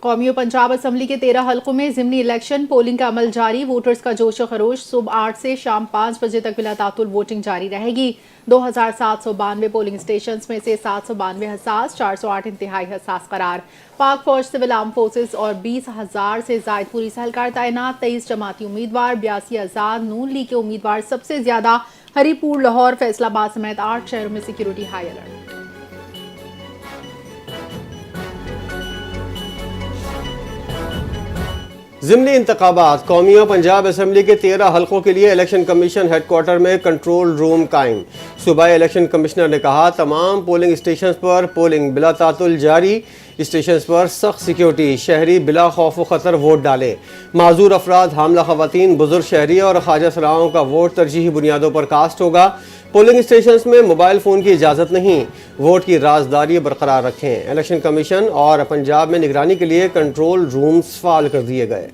कौमी और पंजाब असम्बली के 13 हलकों में ज़िमनी इलेक्शन पोलिंग का अमल जारी। वोटर्स का जोश खरोश। सुबह 8 से शाम 5 बजे तक बिला तातुल वोटिंग जारी रहेगी। 2792 पोलिंग स्टेशन में से 792 हसास, 408 इंतहाई हसास करार। पाक फौज, सिविल आर्म फोर्सेस और 20,000 से जायद पुलिस एहलकार तैनात। 23 जमाती उम्मीदवार, 82 आज़ाद। नून लीग के उम्मीदवार सबसे ज्यादा। हरीपुर, लाहौर, फैसलाबाद समेत 8 शहरों में सिक्योरिटी हाई अलर्ट। ज़िमनी इंतखाबात। कौमी और पंजाब असम्बली के 13 हलकों के लिए इलेक्शन कमीशन हेडक्वार्टर में कंट्रोल रूम कायम। सूबाई इलेक्शन कमिश्नर ने कहा, तमाम पोलिंग स्टेशन पर पोलिंग बिला तातुल जारी। स्टेशन पर सख्त सिक्योरिटी। शहरी बिला खौफ व खतर वोट डालें। माजूर अफराद, हामला खवातीन, बुजुर्ग शहरी और ख्वाजा सलाओं का वोट तरजीही बुनियादों पर कास्ट होगा। पोलिंग स्टेशन में मोबाइल फ़ोन की इजाज़त नहीं। वोट की राजदारी बरकरार रखें। इलेक्शन कमीशन और पंजाब में निगरानी के लिए कंट्रोल रूम्स फाल कर दिए गए।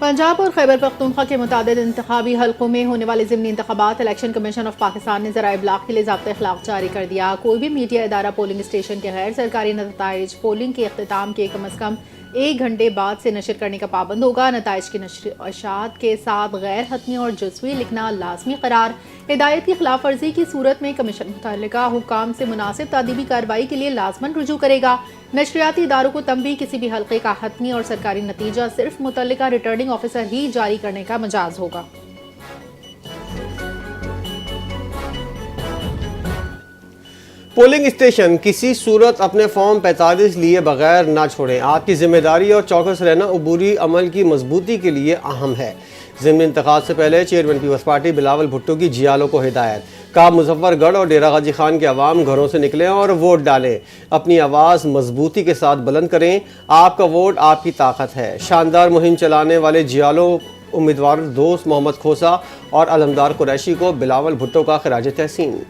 पंजाब और खैबर पख्तूनख्वा के मुतादिद इंतखाबी हलकों में होने वाले ज़िमनी इंतखाबात इलेक्शन कमीशन ऑफ पाकिस्तान ने ज़राए इब्लाग के लिए ज़ाब्ता इख़लाक़ जारी कर दिया। कोई भी मीडिया इदारा पोलिंग स्टेशन के गैर सरकारी नताइज पोलिंग के अख्तिताम के कम अज़ कम 1 घंटे बाद से नशर करने का पाबंद होगा। नताइज की नशरियात के साथ गैर हतमी और जज़वी लिखना लाजमी करार। हिदायत की खिलाफ वर्जी की सूरत में कमीशन मुतल्लिका हुकाम से मुनासिब तादीबी कार्रवाई के लिए लाजमन रुजू करेगा। नशरियाती इदारों को तंबीह किसी भी हल्के का हतमी और सरकारी नतीजा सिर्फ मुतल्लिका रिटर्निंग ऑफिसर ही जारी करने का मजाज होगा। पोलिंग स्टेशन किसी सूरत अपने फॉर्म 45 लिए बगैर ना छोड़ें। आपकी जिम्मेदारी और चौकस रहना अबूरी अमल की मजबूती के लिए अहम है। ज़िमनी इंतखाब से पहले chairman people's party Bilawal Bhutto की जियालों को हिदायत। कहा, मुजफ्फरगढ़ और डेरा गाजी खान के अवाम घरों से निकलें और वोट डालें। अपनी आवाज़ मजबूती के साथ बुलंद करें। आपका वोट आपकी ताकत है। शानदार मुहिम चलाने वाले जियालों उम्मीदवार दोस्त मोहम्मद खोसा और अलमदार कुरैशी को बिलावल भुट्टो का खिराज तहसीन।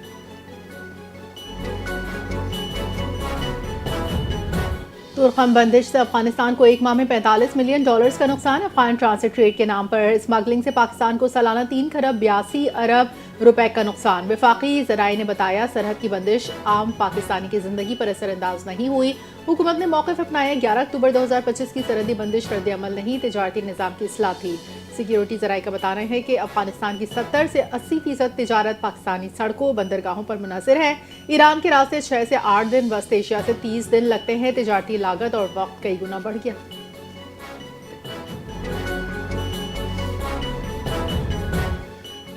तुर्कम बंदिश से अफगानिस्तान को 1 माह में $45 मिलियन का नुकसान। अफगान ट्रांसिट ट्रेड के नाम पर स्मगलिंग से पाकिस्तान को सालाना 3 खरब 82 अरब रुपए का नुकसान। वफाकी ज़राए ने बताया, सरहद की बंदिश आम पाकिस्तानी की जिंदगी पर असरअंदाज नहीं हुई। हुकूमत ने मौक़िफ़ अपनाया। 11 अक्टूबर 2025 की सरहदी बंदिश रद्द अमल नहीं, तिजारती निज़ाम की इस्लाह थी। सिक्योरिटी ज़राए का बताना है कि अफगानिस्तान की 70 से 80% तिजारत पाकिस्तानी सड़कों बंदरगाहों पर मुनहसर है। ईरान के रास्ते 6 से 8 दिन, वस्त एशिया से 30 दिन लगते हैं। तिजारती लागत और वक्त कई गुना बढ़ गया।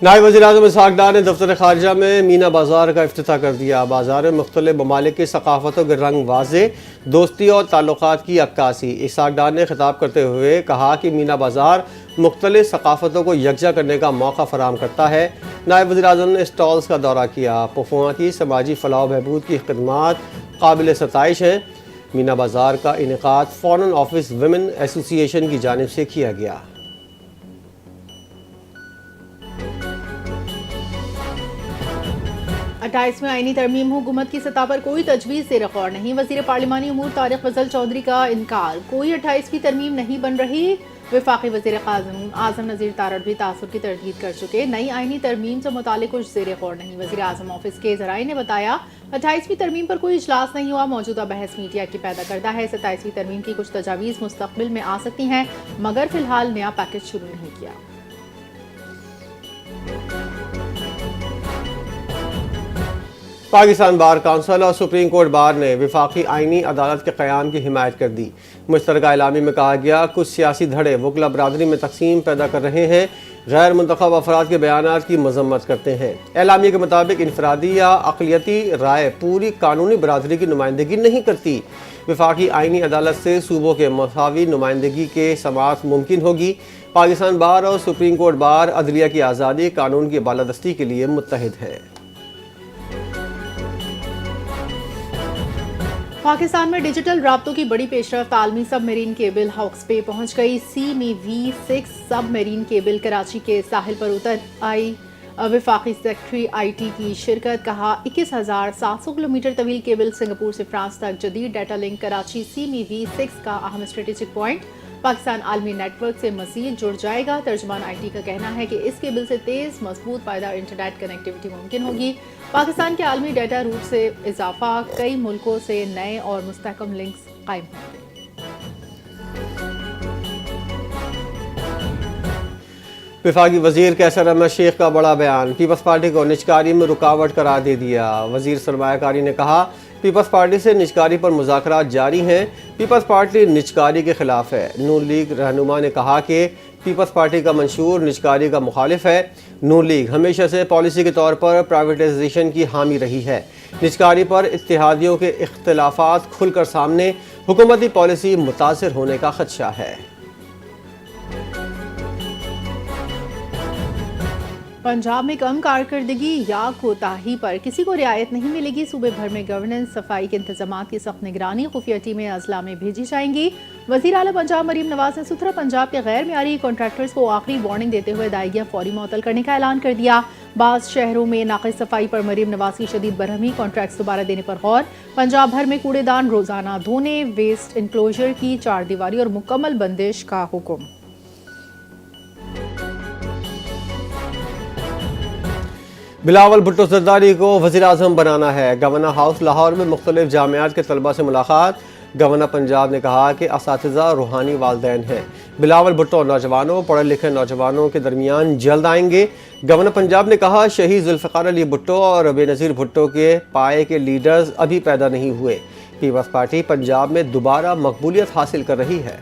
नायब वज़ीर-ए-आज़म इसहाक़ डार ने दफ्तर ख़ारजा में मीना बाज़ार का इफ्तिताह कर दिया। बाज़ार में मुख्तलिफ ममालिक की सक़ाफ़तों के रंग वाज़े, दोस्ती और ताल्लुक़ात की अक्कासी। इसहाक़ डार ने खिताब करते हुए कहा कि मीना बाज़ार मुख्तलिफ सक़ाफ़तों को यकजा करने का मौका फ़राहम करता है। नायब वज़ीर-ए-आज़म ने स्टॉल्स का दौरा किया। पफुआ की समाजी फ़लाह बहबूद की खिदमात काबिल सताइश हैं। मीना बाज़ार का इनेकाद फ़ॉरेन ऑफिस वुमेन एसोसिएशन की जानिब से किया गया। 28वें आईनी तरमीम हुकूमत की सतह पर कोई तजवीज़ से रिकॉर्ड नहीं। वज़ीर पार्लिमानी उमूर तारिक फजल चौधरी का इनकार। कोई 28वीं तरमीम नहीं बन रही। वफाकी वज़ीर आज़म नज़ीर तारड़ भी तासुर की तरदीद कर चुके। नई आईनी तरमीम से मुतालिक कुछ ज़ेर ग़ौर नहीं। वज़ीर आज़म ऑफिस के ज़राए ने बताया, 28वीं तरमीम पर कोई इजलास नहीं हुआ। मौजूदा बहस मीडिया की पैदा करता है। 27वीं तरमीम की कुछ तजावीज़ मुस्तक़बिल में आ सकती हैं, मगर फ़िलहाल नया पैकेज शुरू नहीं किया। पाकिस्तान बार काउंसिल और सुप्रीम कोर्ट बार ने वफाकी आइनी अदालत के क़याम की हिमायत कर दी। मुश्तरका एलामी में कहा गया, कुछ सियासी धड़े वकला बरादरी में तकसीम पैदा कर रहे हैं, गैर मुंतखब अफराद के बयानात की मजम्मत करते हैं। एलामी के मुताबिक इनफरादी या अक़लियती राय पूरी कानूनी बरादरी की नुमाइंदगी नहीं करती। वफाकी आइनी अदालत से सूबों के मसावी नुमाइंदगी के समाअत मुमकिन होगी। पाकिस्तान बार और सुप्रीम कोर्ट बार अदलिया की आज़ादी, कानून की बालादस्ती के लिए मुत्तहिद है। पाकिस्तान में डिजिटल राब्तों की बड़ी पेशरफ्त। आलमी सब मेरीन केबल हॉक्स पे पहुंच गई। CMV-6 सब मेरीन केबल कराची के साहिल पर उतर आई। वफाकी सेक्रेटरी IT की शिरकत। कहा, 21,700 किलोमीटर तवील केबल सिंगापुर से फ्रांस तक। जदीद डाटा लिंक कराची CMV-6 का अहम स्ट्रेटेजिक पॉइंट। پاکستان عالمی نیٹ ورک سے مزید جڑ جائے گا. ترجمان IT کا کہنا ہے کہ اس کیبل سے تیز مضبوط پائیدار انٹرنیٹ کنیکٹیوٹی ممکن ہوگی. پاکستان کے عالمی ڈیٹا روٹ سے اضافہ کئی ملکوں سے نئے اور مستحکم لنکس قائم ہوں گے. وفاقی وزیر قیصر احمد شیخ کا بڑا بیان. پیپلز پارٹی کو نجکاری میں رکاوٹ قرار دے دیا. وزیر سرمایہ کاری نے کہا پیپلز پارٹی سے نجکاری پر مذاکرات جاری ہیں. پیپلز پارٹی نجکاری کے خلاف ہے. نون لیگ رہنما نے کہا کہ پیپلز پارٹی کا منشور نجکاری کا مخالف ہے. نون لیگ ہمیشہ سے پالیسی کے طور پر پرائیویٹائزیشن کی حامی رہی ہے. نجکاری پر اتحادیوں کے اختلافات کھل کر سامنے. حکومتی پالیسی متاثر ہونے کا خدشہ ہے. پنجاب میں کم کارکردگی یا کوتاہی پر کسی کو رعایت نہیں ملے گی. صوبے بھر میں گورننس صفائی کے انتظامات کی سخت نگرانی. خفیہ ٹیمیں اضلاع میں بھیجی جائیں گی. وزیر اعلیٰ پنجاب مریم نواز نے ستھرا پنجاب کے غیر معیاری کنٹریکٹرز کو آخری وارننگ دیتے ہوئے ادائیگیاں فوری معطل کرنے کا اعلان کر دیا. بعض شہروں میں ناقص صفائی پر مریم نواز کی شدید برہمی. کانٹریکٹس دوبارہ دینے پر غور. پنجاب بھر میں کوڑے دان روزانہ دھونے. ویسٹ انکلوژر کی 4 دیواری اور مکمل بندش کا حکم. بلاول بھٹو زرداری کو وزیر اعظم بنانا ہے. گورنر ہاؤس لاہور میں مختلف جامعات کے طلبہ سے ملاقات. گورنر پنجاب نے کہا کہ اساتذہ روحانی والدین ہیں. بلاول بھٹو نوجوانوں پڑھے لکھے نوجوانوں کے درمیان جلد آئیں گے. گورنر پنجاب نے کہا شہید ذوالفقار علی بھٹو اور بے نظیر بھٹو کے پائے کے لیڈرز ابھی پیدا نہیں ہوئے. پیپلز پارٹی پنجاب میں دوبارہ مقبولیت حاصل کر رہی ہے.